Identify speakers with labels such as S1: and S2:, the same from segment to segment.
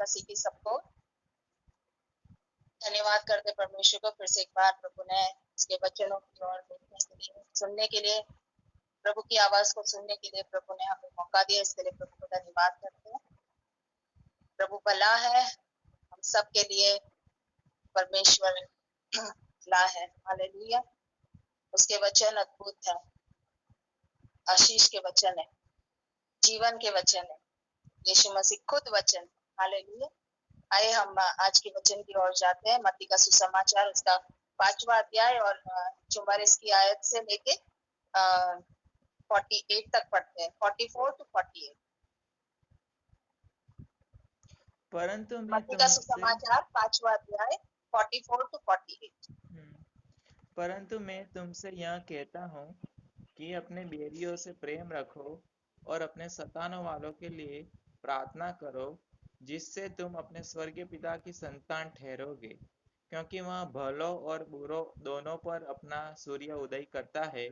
S1: मसीह की सबको धन्यवाद करते परमेश्वर को फिर से एक बार प्रभु ने उसके वचनों की ओर देखने के लिए, सुनने के लिए, प्रभु की आवाज को सुनने के लिए प्रभु ने हमें मौका दिया। इसके लिए प्रभु को धन्यवाद करते हैं। प्रभु भला है, हम सब के लिए परमेश्वर भला है। हालेलुया। उसके वचन अद्भुत है, आशीष के वचन है, जीवन के वचन है। यीशु मसीह खुद वचन। हालेलुया। आइए हम आज के वचन की ओर जाते हैं। मत्ती का सुसमाचार उसका 5वां अध्याय और जुमर इसकी आयत से लेके 48 तक पढ़ते हैं, 44 to 48।
S2: परंतु मैं
S1: मत्ती का सुसमाचार 5वां अध्याय 44 to 48।
S2: परंतु मैं तुमसे यह कहता हूँ कि अपने बैरियों से प्रेम रखो और अपने सताने वालों के लिए प्रार्थना करो, जिससे तुम अपने स्वर्गीय पिता की संतान ठहरोगे, क्योंकि वह भलों और बुरों दोनों पर अपना सूर्य उदय करता है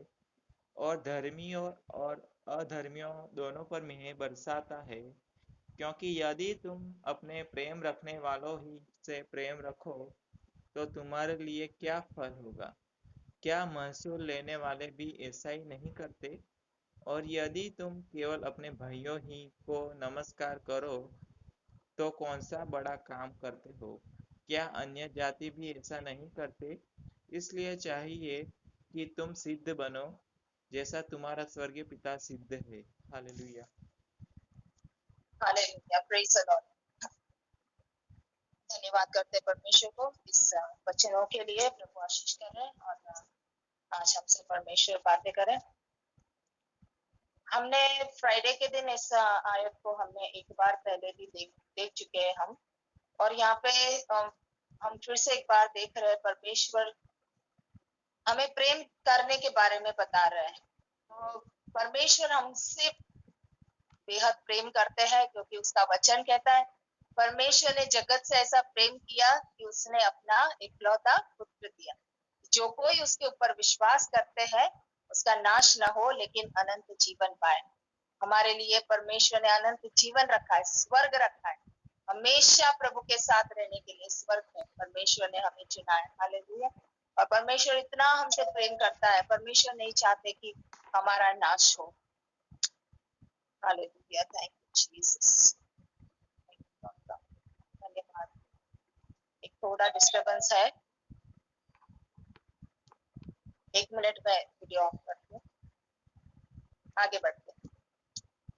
S2: और धर्मियों और अधर्मियों दोनों पर मेंह बरसाता है। क्योंकि यदि तुम अपने प्रेम रखने वालों ही से प्रेम रखो तो तुम्हारे लिए क्या फल होगा? क्या महसूल लेने वाले भी ऐसा ही नहीं करते? और यदि तुम केवल अपने भाइयों ही को नमस्कार करो तो कौन सा बड़ा काम करते हो? क्या अन्य जाति भी ऐसा नहीं करते? इसलिए चाहिए कि तुम सिद्ध बनो जैसा तुम्हारा स्वर्गीय पिता सिद्ध है। Hallelujah.
S1: Hallelujah, praise the Lord. धन्यवाद करते परमेश्वर को इस वचनों के लिए। प्रभु आशीष करें और आज हमसे परमेश्वर बातें करें। हमने फ्राइडे के दिन इस आयत को हमने एक बार पहले भी देख चुके हैं हम, और यहाँ पे हम फिर से एक बार देख रहे हैं। परमेश्वर हमें प्रेम करने के बारे में बता रहे हैं। तो परमेश्वर हमसे बेहद प्रेम करते हैं, क्योंकि उसका वचन कहता है परमेश्वर ने जगत से ऐसा प्रेम किया कि उसने अपना इकलौता पुत्र दिया, जो कोई उसके ऊपर विश्वास करते हैं उसका नाश न हो लेकिन अनंत जीवन पाए। हमारे लिए परमेश्वर ने अनंत जीवन रखा है, स्वर्ग रखा है। हमेशा प्रभु के साथ रहने के लिए स्वर्ग में परमेश्वर ने हमें चुना है। हालेलुया। और परमेश्वर इतना हमसे प्रेम करता है, परमेश्वर नहीं चाहते कि हमारा नाश हो। Hallelujah, thank you Jesus. धन्यवाद। एक थोड़ा डिस्टर्बेंस है, 1 मिनट में वीडियो ऑफ करती हूँ, आगे बढ़ते हैं।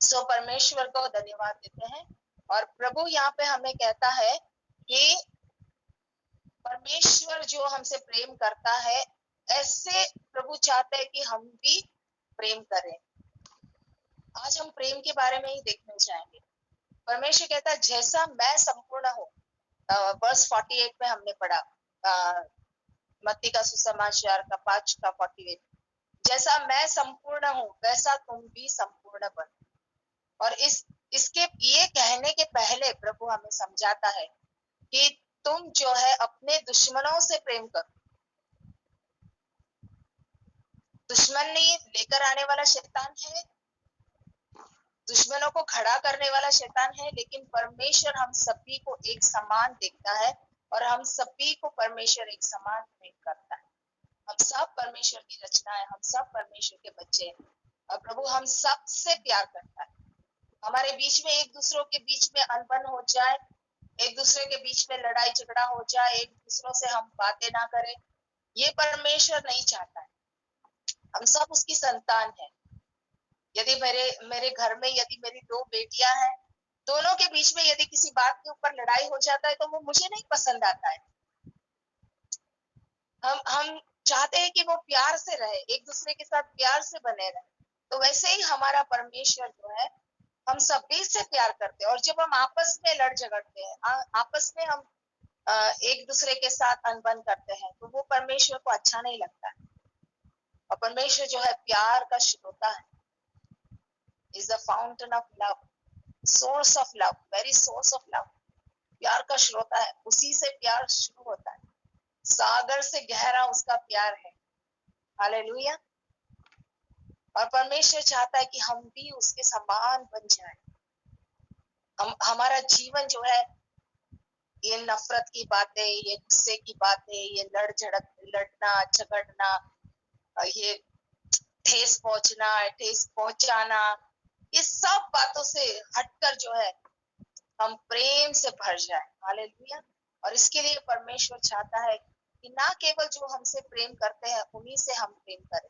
S1: सो परमेश्वर को धन्यवाद देते हैं। और प्रभु यहाँ पे हमें कहता है कि परमेश्वर जो हमसे प्रेम करता है, ऐसे प्रभु चाहते हैं कि हम भी प्रेम करें। आज हम प्रेम के बारे में ही देखने जाएंगे। परमेश्वर कहता है जैसा मैं संपूर्ण हूँ, वर्स 48 में हमने पढ़ा, मत्ती का सुसमाचार का 5 का 48, जैसा मैं संपूर्ण हूँ वैसा तुम भी संपूर्ण बनो। और इसके ये कहने के पहले प्रभु हमें समझाता है कि तुम जो है अपने दुश्मनों से प्रेम करो। दुश्मनी लेकर आने वाला शैतान है, दुश्मनों को खड़ा करने वाला शैतान है, लेकिन परमेश्वर हम सभी को एक समान देखता है और हम सभी को परमेश्वर एक समान प्रेम करता है। हम सब परमेश्वर की रचना है, हम सब परमेश्वर के बच्चे हैं और प्रभु हम सब से प्यार करता है। हमारे बीच में एक दूसरों के बीच में अनबन हो जाए, एक दूसरे के बीच में लड़ाई झगड़ा हो जाए, एक दूसरों से हम बातें ना करें, ये परमेश्वर नहीं चाहता है। हम सब उसकी संतान है। यदि मेरे घर में यदि मेरी 2 बेटियां हैं, दोनों के बीच में यदि किसी बात के ऊपर लड़ाई हो जाता है तो वो मुझे नहीं पसंद आता है। हम चाहते हैं कि वो प्यार से रहे, एक दूसरे के साथ प्यार से बने रहे। तो वैसे ही हमारा परमेश्वर जो है हम सभी से प्यार करते हैं। और जब हम आपस में लड़ झगड़ते हैं, आपस में हम एक दूसरे के साथ अनबन करते हैं, तो वो परमेश्वर को अच्छा नहीं लगता है। और परमेश्वर जो है प्यार का श्रोता है, is the fountain of love, source of love, very source of love. प्यार का श्रोता है, उसी से प्यार शुरू होता है, सागर से गहरा उसका प्यार है। हालेलुया। और परमेश्वर चाहता है कि हम भी उसके समान बन जाएं। हमारा जीवन जो है ये नफरत की बातें, ये गुस्से की बातें, ये लड़ना झगड़ना, ये ठेस पहुंचाना, ये सब बातों से हटकर जो है हम प्रेम से भर जाए। हालेलुया। और इसके लिए परमेश्वर चाहता है कि ना केवल जो हमसे प्रेम करते हैं उन्हीं से हम प्रेम करें।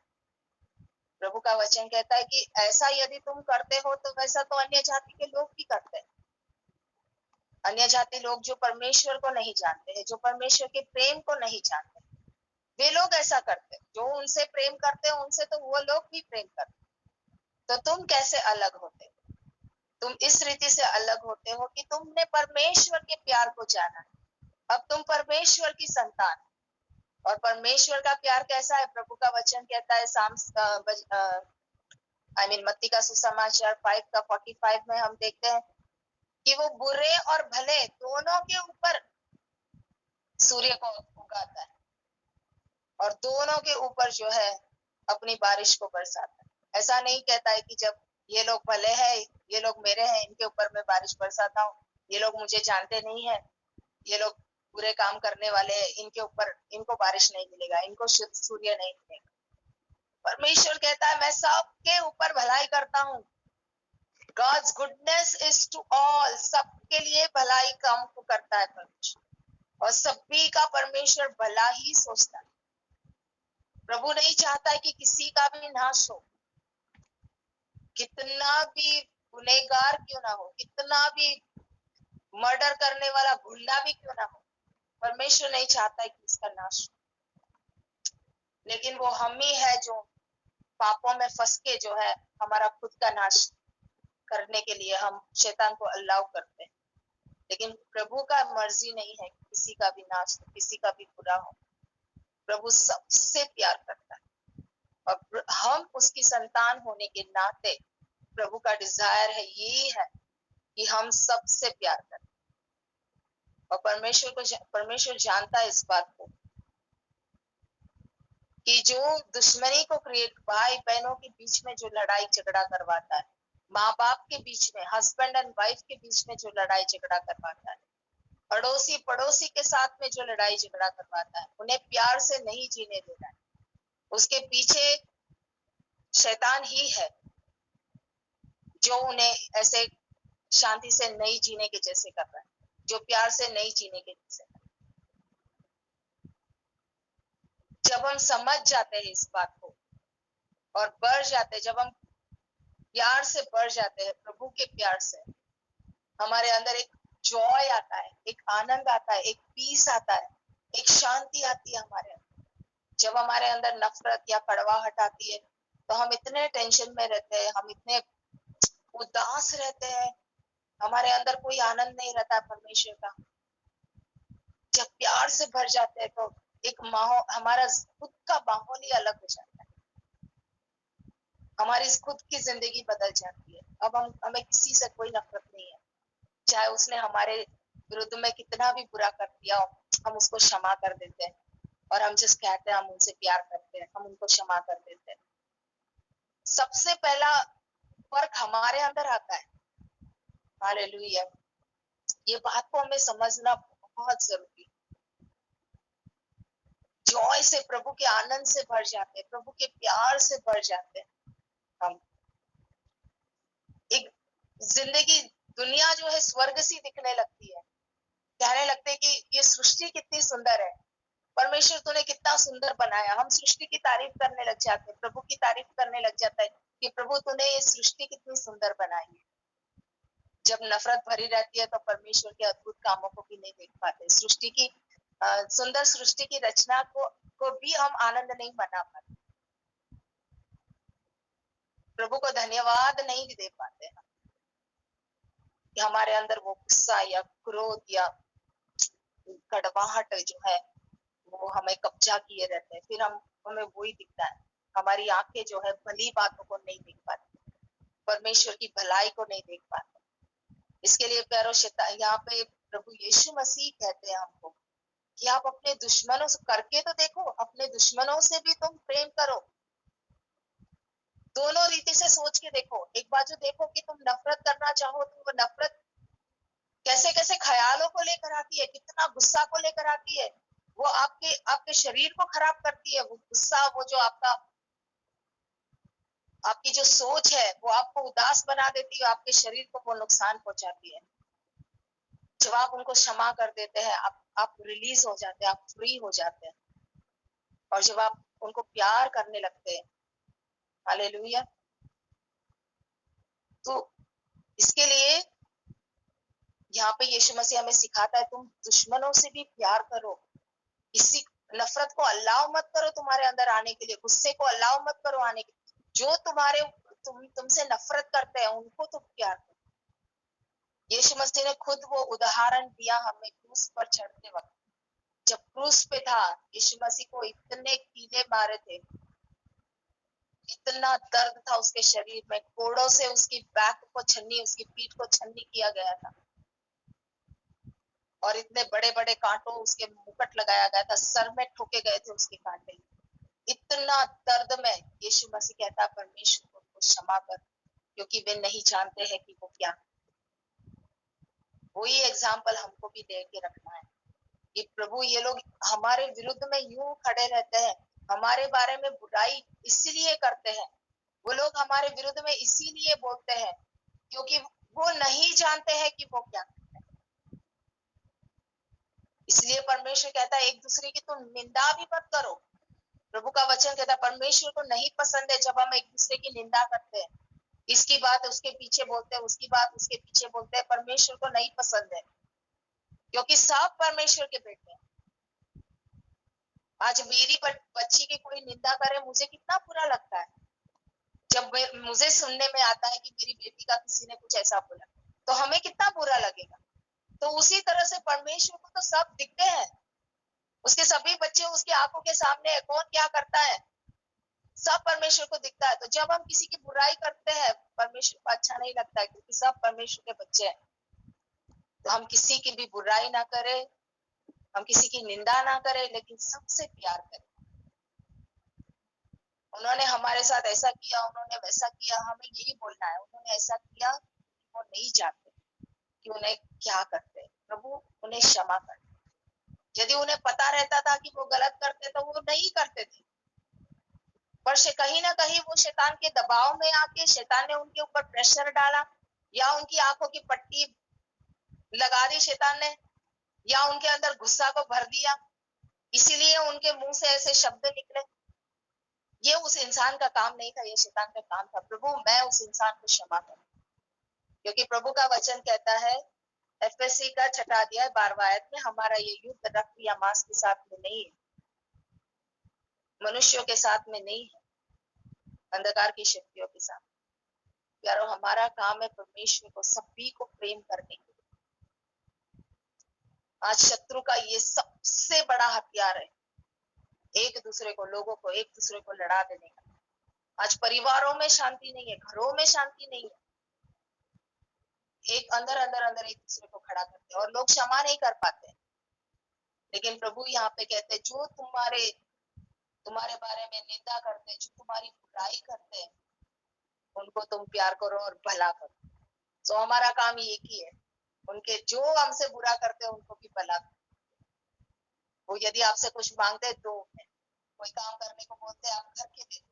S1: प्रभु का वचन कहता है कि ऐसा यदि तुम करते हो तो वैसा तो अन्य जाति के लोग भी करते हैं। अन्य जाति लोग जो परमेश्वर को नहीं जानते हैं, जो परमेश्वर के प्रेम को नहीं जानते, वे लोग ऐसा करते। जो उनसे प्रेम करते हैं उनसे तो वो लोग भी प्रेम करते। तो तुम कैसे अलग होते? तुम इस रीति से अलग होते हो कि तुमने परमेश्वर के प्यार को जाना। अब तुम परमेश्वर की संतान। और परमेश्वर का प्यार कैसा है? प्रभु का वचन कहता है मत्ती का सुसमाचार 5 का 45 में हम देखते हैं कि वो बुरे और भले दोनों के ऊपर सूर्य को उगाता है और दोनों के ऊपर जो है अपनी बारिश को बरसाता है। ऐसा नहीं कहता है कि जब ये लोग भले हैं, ये लोग मेरे हैं, इनके ऊपर मैं बारिश बरसाता हूँ, ये लोग मुझे जानते नहीं है, ये लोग बुरे काम करने वाले हैं, इनके ऊपर इनको बारिश नहीं मिलेगा, इनको सूर्य नहीं मिलेगा। परमेश्वर कहता है मैं सबके ऊपर भलाई करता हूँ। God's goodness is to all, सबके लिए भलाई काम को करता है परमेश्वर, और सभी का परमेश्वर भला ही सोचता है। प्रभु नहीं चाहता है कि किसी का भी नाश हो, कितना भी गुनहगार क्यों ना हो, कितना भी मर्डर करने वाला गुंडा भी क्यों ना हो, परमेश्वर नहीं चाहता है कि इसका नाश हो। लेकिन वो हम ही है जो पापों में फंस के जो है हमारा खुद का नाश करने के लिए हम शैतान को अलाउ करते हैं। लेकिन प्रभु का मर्जी नहीं है कि किसी का भी नाश हो, किसी का भी बुरा हो। प्रभु सबसे प्यार करता है और हम उसकी संतान होने के नाते प्रभु का डिजायर है, यही है कि हम सबसे प्यार करें। और परमेश्वर जानता है इस बात को कि जो दुश्मनी को क्रिएट, भाई बहनों के बीच में जो लड़ाई झगड़ा करवाता है, माँ बाप के बीच में, हस्बैंड एंड वाइफ के बीच में जो लड़ाई झगड़ा करवाता है, अड़ोसी पड़ोसी के साथ में जो लड़ाई झगड़ा करवाता है, उन्हें प्यार से नहीं जीने देता है, उसके पीछे शैतान ही है जो उन्हें ऐसे शांति से नहीं जीने के जैसे कर रहा है, जो प्यार से नहीं जीने के जैसे। जब हम समझ जाते हैं इस बात को और बढ़ जाते हैं, जब हम प्यार से बढ़ जाते हैं, प्रभु के प्यार से, हमारे अंदर एक जॉय आता है, एक आनंद आता है, एक पीस आता है, एक शांति आती है हमारे अंदर। जब हमारे अंदर नफरत या कड़वाहट आती है तो हम इतने टेंशन में रहते हैं, हम इतने उदास रहते हैं, हमारे अंदर कोई आनंद नहीं रहता परमेश्वर का। जब प्यार से भर जाते हैं तो एक माहौल, हमारा खुद का माहौल ही अलग हो जाता है, हमारी खुद की जिंदगी बदल जाती है। अब हमें किसी से कोई नफरत नहीं है, चाहे उसने हमारे विरुद्ध में कितना भी बुरा कर दिया हो, हम उसको क्षमा कर देते हैं और हम जिस कहते हैं हम उनसे प्यार करते हैं, हम उनको क्षमा कर देते हैं। सबसे पहला फर्क हमारे अंदर आता है। हालेलुया। ये बात को हमें समझना बहुत जरूरी। जॉय से, प्रभु के आनंद से भर जाते हैं, प्रभु के प्यार से भर जाते हैं हम। एक जिंदगी, दुनिया जो है स्वर्ग सी दिखने लगती है, कहने लगते हैं कि ये सृष्टि कितनी सुंदर है, परमेश्वर तूने कितना सुंदर बनाया। हम सृष्टि की तारीफ करने लग जाते हैं, प्रभु की तारीफ करने लग जाता है कि प्रभु तूने ये सृष्टि कितनी सुंदर बनाई है। जब नफरत भरी रहती है तो परमेश्वर के अद्भुत कामों को भी नहीं देख पाते, सृष्टि की सुंदर सृष्टि की रचना को भी हम आनंद नहीं मना पाते, प्रभु को धन्यवाद नहीं दे पाते हैं कि हमारे अंदर वो गुस्सा या क्रोध या कड़वाहट जो है वो हमें कब्जा किए रहते हैं। फिर हमें वही दिखता है, हमारी आंखें जो है भली बातों को नहीं देख पाती, परमेश्वर की भलाई को नहीं देख पाते। इसके लिए प्यारो यहाँ पे प्रभु यीशु मसीह कहते हैं हमको कि आप अपने दुश्मनों से करके तो देखो, अपने दुश्मनों से भी तुम प्रेम करो। दोनों रीति से सोच के देखो। एक बाजू देखो कि तुम नफरत करना चाहो तो वो नफरत कैसे कैसे ख्यालों को लेकर आती है, कितना गुस्सा को लेकर आती है। वो आपके शरीर को खराब करती है। वो गुस्सा, वो जो आपकी जो सोच है, वो आपको उदास बना देती है, आपके शरीर को वो नुकसान पहुंचाती है। जब आप उनको क्षमा कर देते हैं, आप रिलीज हो जाते हैं, आप फ्री हो जाते हैं। और जब आप उनको प्यार करने लगते हैं, हालेलुया। तो इसके लिए यहाँ पे यीशु मसीह हमें सिखाता है, तुम दुश्मनों से भी प्यार करो। किसी नफरत को अलाउ मत करो तुम्हारे अंदर आने के लिए, गुस्से को अलाउ मत करो आने के लिए। जो तुमसे नफरत करते हैं उनको तुम प्यार करो। यीशु मसीह ने खुद वो उदाहरण दिया हमें क्रूस पर चढ़ते वक्त। जब क्रूस पे था, यीशु मसीह को इतने कीले मारे थे, इतना दर्द था उसके शरीर में, कोड़ों से उसकी उसकी पीठ को छन्नी किया गया था, और इतने बड़े बड़े कांटों उसके मुकुट लगाया गया था, सर में ठोके गए थे उसके कांटे। इतना दर्द में यीशु मसीह कहता, परमेश्वर को क्षमा कर, क्योंकि वे नहीं जानते हैं कि वो क्या। वही एग्जाम्पल हमको भी दे के रखना है कि प्रभु, ये लोग हमारे विरुद्ध में यूं खड़े रहते हैं, हमारे बारे में बुराई इसीलिए करते हैं, वो लोग हमारे विरुद्ध में इसीलिए बोलते हैं क्योंकि वो नहीं जानते हैं कि वो क्या करते हैं। इसलिए परमेश्वर कहता है, एक दूसरे की तुम निंदा भी मत करो। प्रभु का वचन कहता है, परमेश्वर को नहीं पसंद है जब हम एक दूसरे की निंदा करते हैं, इसकी बात उसके पीछे बोलते हैं, उसकी बात उसके पीछे बोलते हैं। परमेश्वर को नहीं पसंद है, क्योंकि सब परमेश्वर के बेटे हैं। आज मेरी बच्ची की कोई निंदा करे, मुझे कितना बुरा लगता है। जब मुझे सुनने में आता है कि मेरी बेटी का किसी ने कुछ ऐसा बोला, तो हमें कितना बुरा लगेगा। तो उसी तरह से परमेश्वर को तो सब दिखते हैं, उसके सभी बच्चे उसकी आंखों के सामने है, कौन क्या करता है सब परमेश्वर को दिखता है। तो जब हम किसी की बुराई करते हैं, परमेश्वर को अच्छा नहीं लगता है, क्योंकि सब परमेश्वर के बच्चे हैं। तो हम किसी की भी बुराई ना करें, हम किसी की निंदा ना करें, लेकिन सबसे प्यार करें। उन्होंने हमारे साथ ऐसा किया, उन्होंने वैसा किया, हमें यही बोलना है, उन्होंने ऐसा किया, वो नहीं जानते कि उन्हें क्या करते। प्रभु उन्हें क्षमा कर। यदि उन्हें पता रहता था कि वो गलत करते तो वो नहीं करते थे, पर कहीं ना कहीं वो शैतान के दबाव में आके शैतान ने उनके ऊपर प्रेशर डाला, या उनकी आंखों की पट्टी लगा दी शैतान ने, या उनके अंदर गुस्सा को भर दिया, इसीलिए उनके मुंह से ऐसे शब्द निकले। ये उस इंसान का काम नहीं था, ये शैतान का काम था। प्रभु मैं उस इंसान को क्षमा कर, क्योंकि प्रभु का वचन कहता है एफएससी का 6 अध्याय 12वां आयत में, हमारा ये युद्ध रक्त या मांस के साथ में नहीं है, मनुष्यों के साथ में नहीं है, अंधकार की शक्तियों के साथ। प्यारो, हमारा काम है परमेश्वर को सभी को प्रेम करने के लिए। आज शत्रु का ये सबसे बड़ा हथियार है, एक दूसरे को, लोगों को एक दूसरे को लड़ा देने का। आज परिवारों में शांति नहीं है, घरों में शांति नहीं है, एक अंदर अंदर अंदर एक दूसरे को खड़ा करते हैं, और लोग क्षमा नहीं कर पाते। लेकिन प्रभु यहाँ पे कहते हैं, जो तुम्हारे बारे में निंदा करते हैं, जो तुम्हारी बुराई करते हैं, उनको तुम प्यार करो और भला करो। तो हमारा काम एक ही है, उनके जो हमसे बुरा करते हैं उनको भी भला करो। वो यदि आपसे कुछ मांगते हैं, दो, कोई काम करने को बोलते हैं, आप करके दे दो,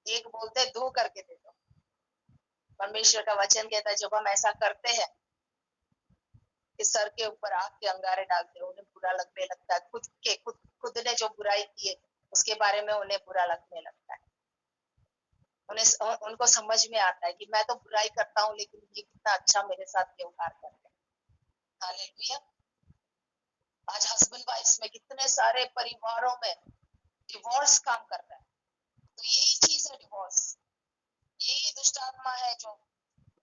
S1: एक बोलते हैं, दो करके दे दो। परमेश्वर का वचन कहता है, जब हम ऐसा करते हैं कि सर के ऊपर आग के अंगारे डालते हैं, उन्हें बुरा लगने लगता है, खुद ने जो बुराई की है उसके बारे में उन्हें बुरा लगने लगता है। उनको समझ में आता है कि मैं तो बुराई करता हूँ, लेकिन ये कितना अच्छा मेरे साथ व्यवहार करते हैं। हालेलुया। आज हस्बैंड वाइफ में कितने सारे परिवारों में डिवोर्स काम कर रहा है। तो यही चीज है डिवोर्स, यही दुष्ट आत्मा है जो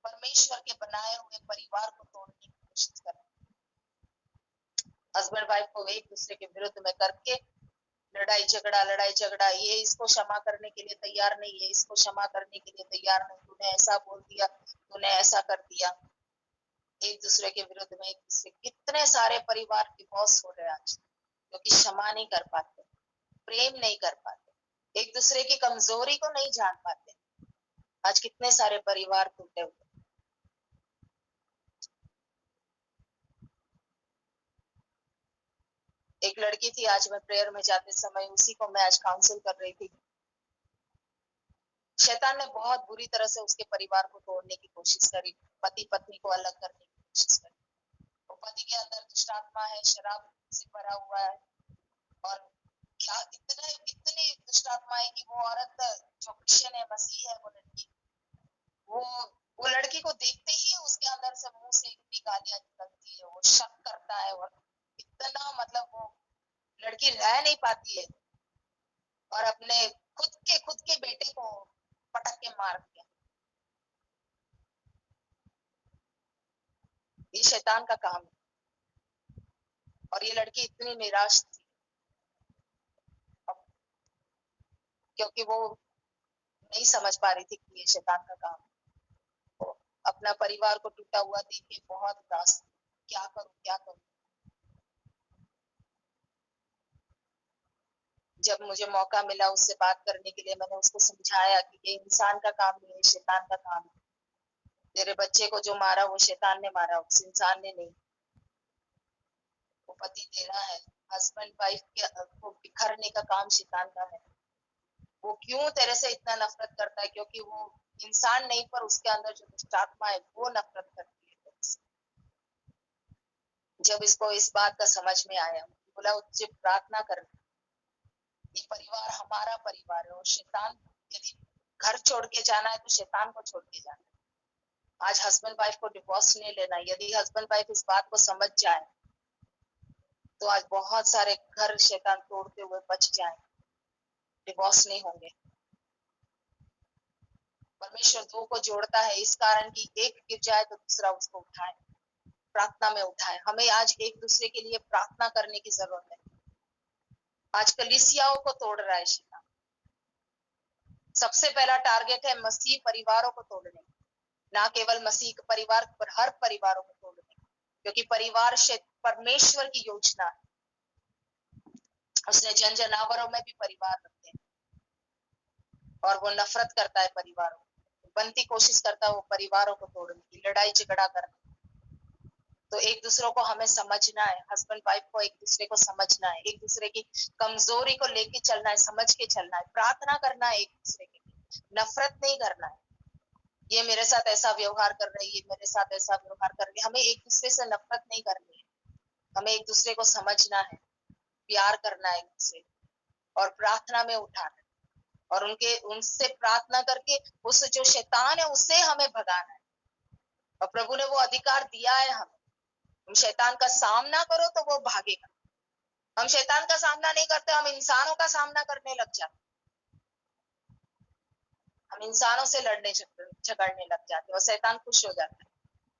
S1: परमेश्वर के बनाए हुए परिवार को तोड़ने की कोशिश कर रहा है। हस्बैंड वाइफ को एक दूसरे के विरुद्ध में करके लड़ाई झगड़ा, ये इसको क्षमा करने के लिए तैयार नहीं है, इसको क्षमा करने के लिए तैयार नहीं, तूने ऐसा बोल दिया, तूने ऐसा कर दिया, एक दूसरे के विरुद्ध में एक दूसरे। कितने सारे परिवार डिवोर्स हो रहे हैं आज, क्योंकि क्षमा नहीं कर पाते, प्रेम नहीं कर पाते, एक दूसरे की कमजोरी को नहीं जान पाते। आज कितने सारे परिवार टूटे हुए। लड़की थी, आज मैं प्रेयर में जाते समय उसी को मैं आज काउंसिल कर रही थी। शैतान ने बहुत बुरी तरह से उसके परिवार को तोड़ने की कोशिश करी, पति पत्नी को अलग करने की कोशिश करी। तो पति के अंदर दुष्ट आत्मा है, शराब से भरा हुआ है, और क्या इतनी दुष्ट आत्मा है कि वो औरत जो क्रिश्चियन है, मसीह है, वो लड़की को देखते ही उसके अंदर से मुंह से इतनी गालियां निकलती है, वो शक करता है, और इतना मतलब वो लड़की रह नहीं पाती है, और अपने खुद के बेटे को पटक के मार दिया। ये शैतान का काम है। और ये लड़की इतनी निराश थी क्योंकि वो नहीं समझ पा रही थी कि ये शैतान का काम है। वो अपना परिवार को टूटा हुआ देख के बहुत उदास, क्या करूं। जब मुझे मौका मिला उससे बात करने के लिए, मैंने उसको समझाया कि ये इंसान का काम नहीं है, शैतान का काम है। तेरे बच्चे को जो मारा वो शैतान ने मारा, उस इंसान ने नहीं। वो पति तेरा है, हस्बैंड वाइफ को बिखरने का काम शैतान का है। वो क्यों तेरे से इतना नफरत करता है? क्योंकि वो इंसान नहीं, पर उसके अंदर जो दुष्ट आत्मा है वो नफरत करती है तेरे से। जब इसको इस बात का समझ में आया, बोला उससे प्रार्थना कर, ये परिवार हमारा परिवार है, और शैतान यदि घर छोड़ के जाना है तो शैतान को छोड़ के जाना है। आज हस्बैंड वाइफ को डिवोर्स नहीं लेना। यदि हस्बैंड वाइफ इस बात को समझ जाए तो आज बहुत सारे घर शैतान तोड़ते हुए बच जाए, डिवोर्स नहीं होंगे। परमेश्वर दो को जोड़ता है इस कारण कि एक गिर जाए तो दूसरा उसको उठाए, प्रार्थना में उठाए। हमें आज एक दूसरे के लिए प्रार्थना करने की जरूरत है। आज कलीसियाओं को तोड़ रहा है शैतान। सबसे पहला टारगेट है मसीह परिवारों को तोड़ने, ना केवल मसीह परिवार पर हर परिवारों को तोड़ने, क्योंकि परिवार परमेश्वर की योजना है। उसने जन जनावरों में भी परिवार रखते हैं, और वो नफरत करता है परिवारों, बनती कोशिश करता है वो परिवारों को तोड़ने की, लड़ाई झगड़ा करने। तो एक दूसरे को हमें समझना है, हस्बैंड वाइफ को एक दूसरे को समझना है, एक दूसरे की कमजोरी को लेके चलना है, समझ के चलना है, प्रार्थना करना है, एक दूसरे के लिए नफरत नहीं करना है। ये मेरे साथ ऐसा व्यवहार कर रही है, मेरे साथ ऐसा व्यवहार कर रही है। हमें एक दूसरे से नफरत नहीं करनी है, हमें एक दूसरे को समझना है, प्यार करना है एक दूसरे, और प्रार्थना में उठाना है, और उनसे प्रार्थना करके उस जो शैतान है उससे हमें भगाना है। और प्रभु ने वो अधिकार दिया है हमें। तुम शैतान का सामना करो तो वो भागेगा। हम शैतान का सामना नहीं करते, हम इंसानों का सामना करने लग जाते, हम इंसानों से लड़ने झगड़ने लग जाते, और शैतान खुश हो जाता है,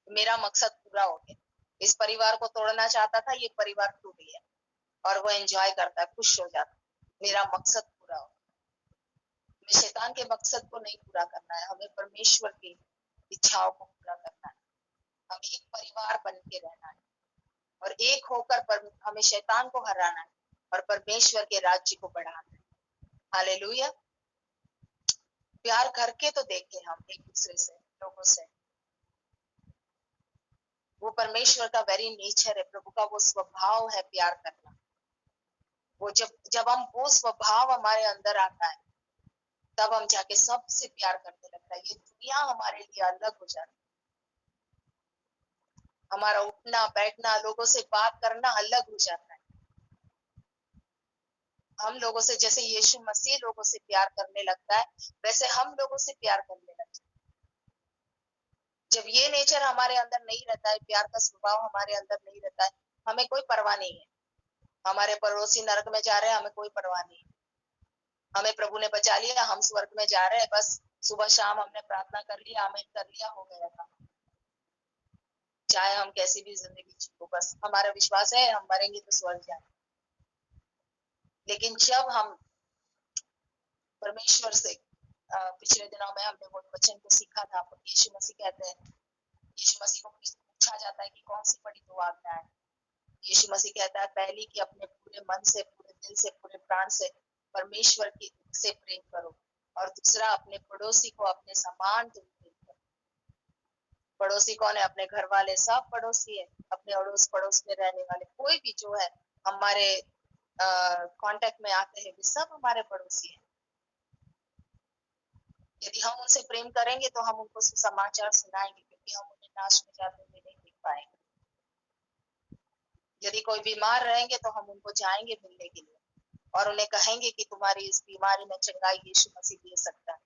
S1: मेरा मकसद पूरा हो गया। इस परिवार को तोड़ना चाहता था, ये परिवार टूट गया, और वो एंजॉय करता है, खुश हो जाता है, मेरा मकसद पूरा हो गया। हमें शैतान के मकसद को नहीं पूरा करना है, हमें परमेश्वर की इच्छाओं को पूरा करना है। हम एक परिवार बन के रहना है, और एक होकर हमें शैतान को हराना है, और परमेश्वर के राज्य को बढ़ाना है। हालेलुया। प्यार करके तो देखे हम एक दूसरे से, लोगों से। वो परमेश्वर का वेरी नेचर है, प्रभु का वो स्वभाव है प्यार करना। वो जब हम वो स्वभाव हमारे अंदर आता है, तब हम जाके सबसे प्यार करने लगता है। ये दुनिया हमारे लिए अलग हो जाती है, हमारा उठना बैठना, लोगों से बात करना अलग हो जाता है। हम लोगों से, जैसे यीशु मसीह लोगों से प्यार करने लगता है, वैसे हम लोगों से प्यार करने लगते हैं। जब ये नेचर हमारे अंदर नहीं रहता है, प्यार का स्वभाव हमारे अंदर नहीं रहता है, हमें कोई परवाह नहीं है। हमारे पड़ोसी नरक में जा रहे हैं, हमें कोई परवाह नहीं है। हमें प्रभु ने बचा लिया, हम स्वर्ग में जा रहे हैं, बस सुबह शाम हमने प्रार्थना कर लिया, आमीन कर लिया, हो गया था। चाहे हम कैसी भी जिंदगी जियो, बस हमारा विश्वास है हम मरेंगे तो स्वर्ग जाएंगे। लेकिन जब हम परमेश्वर से, पिछले दिनों में हमने वो वचन को सीखा था, यीशु मसीह कहते हैं, यीशु मसीह को पूछा जाता है कि कौन सी बड़ी दो आज्ञा है। यीशु मसीह कहता है, पहली कि अपने पूरे मन से, पूरे दिल से, पूरे प्राण से परमेश्वर की से प्रेम करो, और दूसरा अपने पड़ोसी को अपने समान तुम प्रेम करो। पड़ोसी कौन है? अपने घर वाले, सब पड़ोसी है, अपने अड़ोस पड़ोस में रहने वाले, कोई भी जो है हमारे कांटेक्ट में आते हैं वे सब हमारे पड़ोसी हैं। यदि हम उनसे प्रेम करेंगे तो हम उनको सुसमाचार सुनाएंगे, क्योंकि हम उन्हें नाश में जाते हुए नहीं देख पाएंगे। यदि कोई बीमार रहेंगे तो हम उनको जाएंगे मिलने के लिए और उन्हें कहेंगे कि तुम्हारी इस बीमारी में चंगाई यीशु मसीह दे सकता है,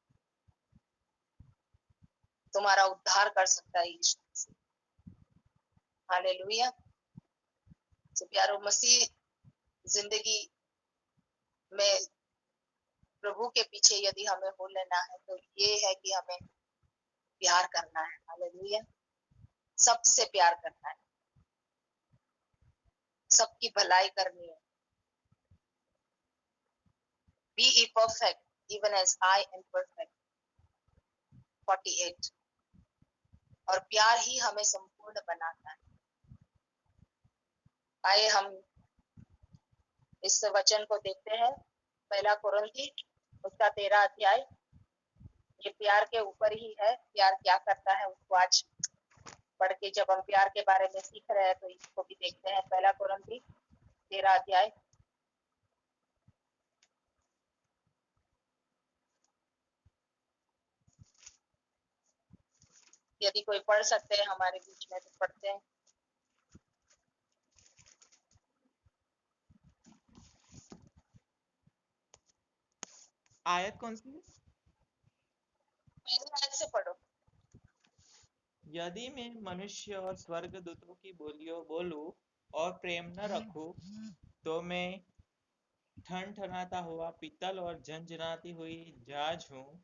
S1: तुम्हारा उद्धार कर सकता है यीशु मसीह। हालेलुया। तो प्यारो, मसीह जिंदगी में प्रभु के पीछे यदि हमें हो लेना है तो ये है कि हमें प्यार करना है। हालेलुया। सबसे प्यार करना है, सबकी भलाई करनी है। Be ye perfect, even as I am perfect. 48। और प्यार ही हमें संपूर्ण बनाता है। आइए हम इस वचन को देखते हैं, 1 कुरिन्थी उसका 13 अध्याय। ये प्यार के ऊपर ही है, प्यार क्या करता है उसको आज पढ़ के जब हम प्यार के बारे में सीख रहे हैं तो इसको भी देखते हैं। 1 कुरिन्थी 13 अध्याय। यदि कोई पढ़ सकते हैं हमारे बीच में तो पढ़ते हैं।
S2: आयत कौन सी है?
S1: पहले आयत से पढ़ो।
S2: यदि मैं मनुष्य और स्वर्गदूतों की बोलियों बोलूं और प्रेम न रखूं तो मैं ठनठनाता हुआ पीतल और झनझनाती हुई झांझ हूँ।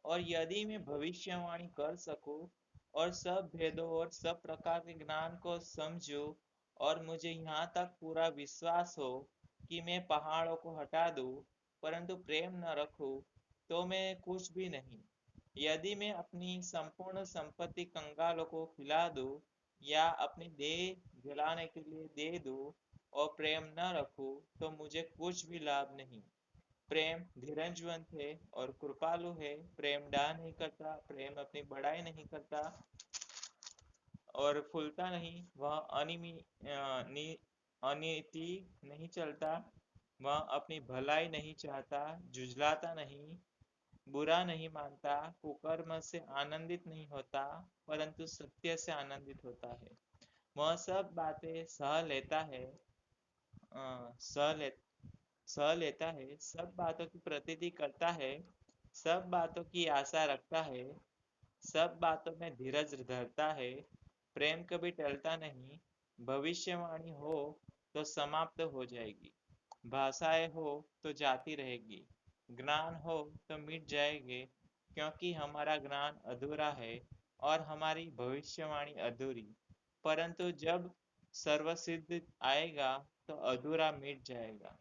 S2: और यदि मैं भविष्यवाणी कर सकूं और सब भेदों और सब प्रकार के ज्ञान को समझूं और मुझे यहाँ तक पूरा विश्वास हो कि मैं पहाड़ों को हटा दूं, परंतु प्रेम न रखूं तो मैं कुछ भी नहीं। यदि मैं अपनी संपूर्ण संपत्ति कंगालों को खिला दूं या अपनी देह जलाने के लिए दे दूं और प्रेम न रखूं तो मुझे कुछ भी लाभ नहीं। प्रेम धीरजवंत है और कृपालु है, प्रेम डाह नहीं करता, प्रेम अपनी बड़ाई नहीं करता और फूलता नहीं, वह अनीति नहीं चलता, वह अपनी भलाई नहीं चाहता, जुझलाता नहीं, बुरा नहीं मानता, कुकर्म से आनंदित नहीं होता, परंतु सत्य से आनंदित होता है। वह सब बातें सह लेता है, सह लेता है, सब बातों की प्रतीति करता है, सब बातों की आशा रखता है, सब बातों में धीरज धरता है। प्रेम कभी टलता नहीं। भविष्यवाणी हो तो समाप्त हो जाएगी, भाषाएं हो तो जाती रहेगी, ज्ञान हो तो मिट जाएंगे, क्योंकि हमारा ज्ञान अधूरा है और हमारी भविष्यवाणी अधूरी। परंतु जब सर्वसिद्ध आएगा तो अधूरा मिट जाएगा।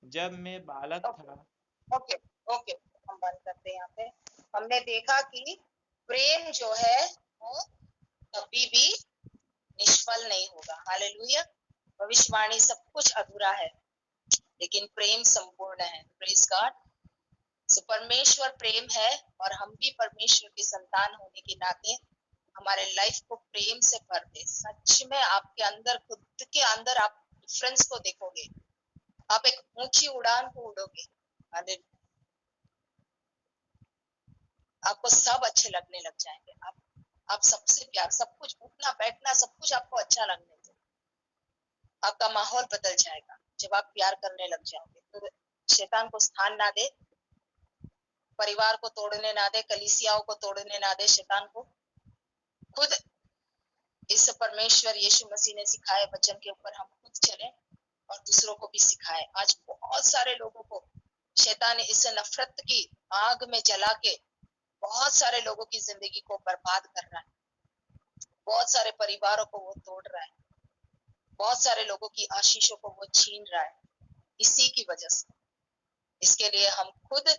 S2: जब मैं बालक था।
S1: ओके ओके, हम बंद करते हैं यहाँ पे। हमने देखा कि प्रेम जो है वो कभी भी निष्फल नहीं होगा। हालेलुया। भविष्यवाणी सब कुछ अधूरा है लेकिन प्रेम संपूर्ण है। Praise God. सो परमेश्वर प्रेम है और हम भी परमेश्वर की संतान होने के नाते हमारे लाइफ को प्रेम से भर दे। सच में आपके अंदर, खुद के अंदर आप डिफरेंस को देखोगे, आप एक ऊंची उड़ान को उड़ोगे। आपको सब अच्छे लगने लग जाएंगे। आप सबसे प्यार, सब कुछ, उठना बैठना सब कुछ आपको अच्छा लगने से आपका माहौल बदल जाएगा। जब आप प्यार करने लग जाओगे तो शैतान को स्थान ना दे, परिवार को तोड़ने ना दे, कलीसियाओं को तोड़ने ना दे शैतान को। खुद इस परमेश्वर यीशु मसीह ने सिखाए वचन के ऊपर हम खुद चले और दूसरों को भी सिखाए। आज बहुत सारे लोगों को शैतान इस नफरत की आग में जला के बहुत सारे लोगों की जिंदगी को बर्बाद कर रहा है। बहुत सारे परिवारों को वो तोड़ रहा है, बहुत सारे लोगों की आशीषों को वो छीन रहा है इसी की वजह से। इसके लिए हम खुद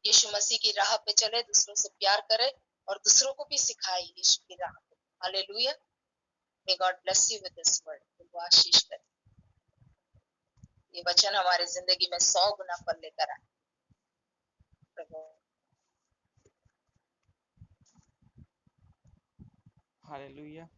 S1: यीशु मसीह की राह पे चले, दूसरों से प्यार करें और दूसरों को भी सिखाए यीशु की राह पे। Hallelujah. May God bless you with this word. वो आशीष करे। ये वचन हमारी जिंदगी में 100 गुना फल लेकर आए।
S2: हालेलुया।